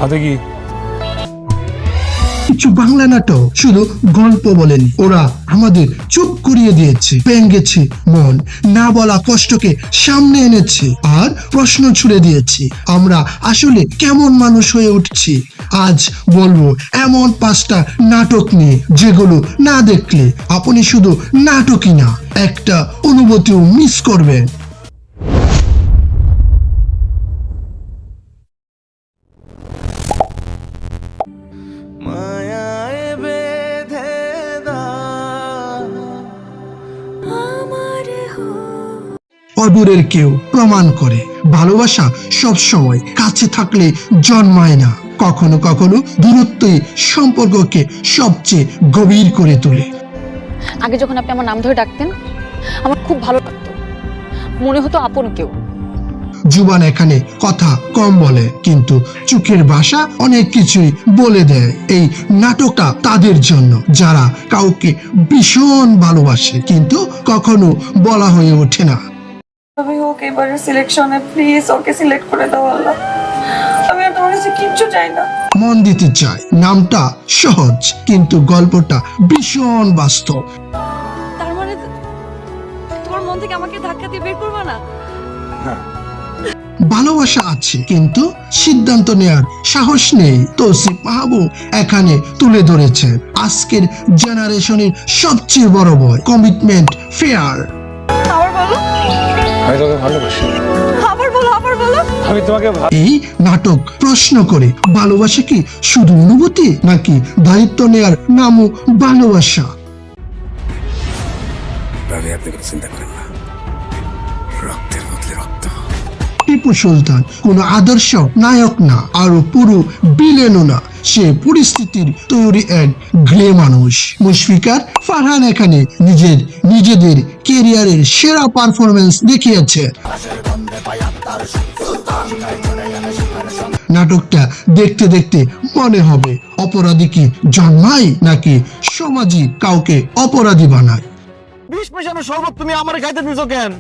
হাতে কি? কিছু বাংলা নাটক শুধু গল্প বলেনি, ওরা আমাদের চুপ করিয়ে দিয়েছে, ভেঙেছে মন, না বলা কষ্টকে সামনে এনেছে আর প্রশ্ন ছুড়ে দিয়েছে আমরা আসলে কেমন মানুষ হয়ে উঠছি। আজ বলবো এমন 5টা নাটক নিয়ে যেগুলো না দেখলে আপনি শুধু নাটকই না, একটা অনুভূতিও মিস করবেন। অদূরের কেউ প্রমাণ করে ভালোবাসা সব সময় কাছে থাকলে জন্মায় না, কখনো কখনো দূরত্বই সম্পর্ককে সবচেয়ে গভীর করে তোলে। আগে যখন আপনি আমার নাম ধরে ডাকতেন আমার খুব ভালো লাগতো, মনে হতো আপন কেউ। জুবান এখানে কথা কম বলে কিন্তু চোখের ভাষা অনেক কিছুই বলে দেয়। এই নাটকটা তাদের জন্য যারা কাউকে ভীষণ ভালোবাসে কিন্তু কখনো বলা হয়ে ওঠে না। আমি ওকে এবারে সিলেকশনে প্লিজ ওকে সিলেক্ট করে দাও আল্লাহ, আমি আর তোমার কাছে কিচ্ছু চাই না। মন দিতে চায়, নামটা সহজ কিন্তু গল্পটা ভীষণ বাস্তব। তার মানে তোমার মন থেকে আমাকে ধাক্কা দিয়ে বের করবে না? ভালোবাসা আছে কিন্তু সিদ্ধান্ত নেয়ার সাহস নেই। তৌসিফ মাহবুব এখানে তুলে ধরেছেন আজকের জেনারেশনের সবচেয়ে বড় ভয়, কমিটমেন্ট ফেয়ার। আবার বলো। আমি তোকে ভালোবাসি। আবার বলো, আবার বলো। আমি তোমাকে এই নাটক প্রশ্ন করে ভালোবাসা কি শুধু অনুভূতি নাকি দায়িত্ব নেয়ার নামও ভালোবাসা? আপনি কোনো চিন্তা করেন না, রক্তের বদলে রক্ত। টিপু সুলতান কোনো আদর্শ নায়ক না, আরো পুরো বিলেনও না, সে পরিস্থিতির তৈরি এক গ্রে মানুষ। মুশফিকার ফারহান এখানে নিজেদের ক্যারিয়ারের সেরা পারফরমেন্স দেখিয়েছে। নাটকটা দেখতে দেখতে মনে হবে অপরাধী কি জন্মায় নাকি সমাজই কাউকে অপরাধী বানায়। 20 পয়সার শরবত তুমি আমারে খাইতে দিছো কেন?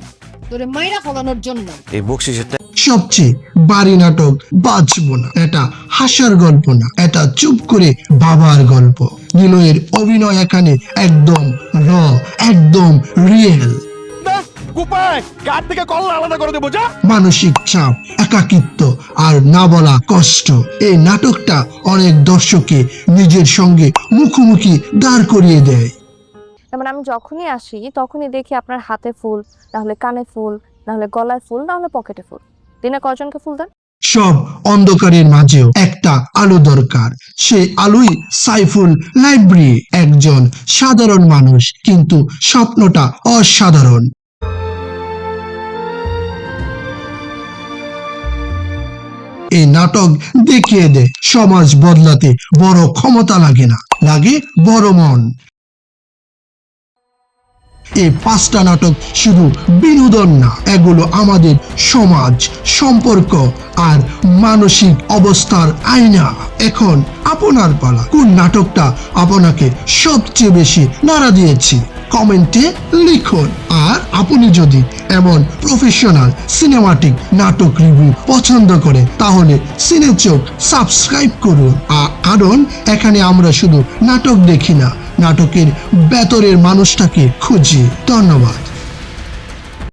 তোরে মাইরা ফলানোর জন্য। এই বকশিসের সবচেয়ে ভারী নাটক বাঁচবো না, এটা হাসার গল্প না, এটা চুপ করে বাবার গল্প। নিলয়ের অভিনয় এখানে একদম র, একদম রিয়েল। কুপায় কার থেকে কল আলাদা করে দেবো যা। মানসিক চাপ, একাকিত্ব আর না বলা কষ্ট, এই নাটকটা অনেক দর্শককে নিজের সঙ্গে মুখোমুখি দাঁড় করিয়ে দেয়। যেমন আমি যখনই আসি তখনই দেখি আপনার হাতে ফুল, নাহলে কানে ফুল, নাহলে গলায় ফুল, নাহলে পকেটে ফুল। দিনে কয়জনকে ফুল দেন? সব অন্ধকারের মাঝেও একটা আলো দরকার, সে আলোই সাইফুল লাইব্রেরি, একজন সাধারণ মানুষ কিন্তু স্বপ্নটা অসাধারণ। এই নাটক দেখিয়ে দেয় সমাজ বদলাতে বড় ক্ষমতা লাগে না, লাগে বড় মন। এই 5টা নাটক শুধু বিনোদন না, এগুলো আমাদের সমাজ, সম্পর্ক আর মানসিক অবস্থার আয়না। এখন আপনার পালা, কোন নাটকটা আপনাকে সবচেয়ে বেশি নাড়া দিয়েছে কমেন্টে লিখুন। আর আপনি যদি এমন প্রফেশনাল সিনেমাটিক নাটক রিভিউ পছন্দ করেন তাহলে সিনেচোক সাবস্ক্রাইব করুন, কারণ এখানে আমরা শুধু নাটক দেখি না, নাটকের ভেতরের মানুষটাকে খুঁজি। ধন্যবাদ।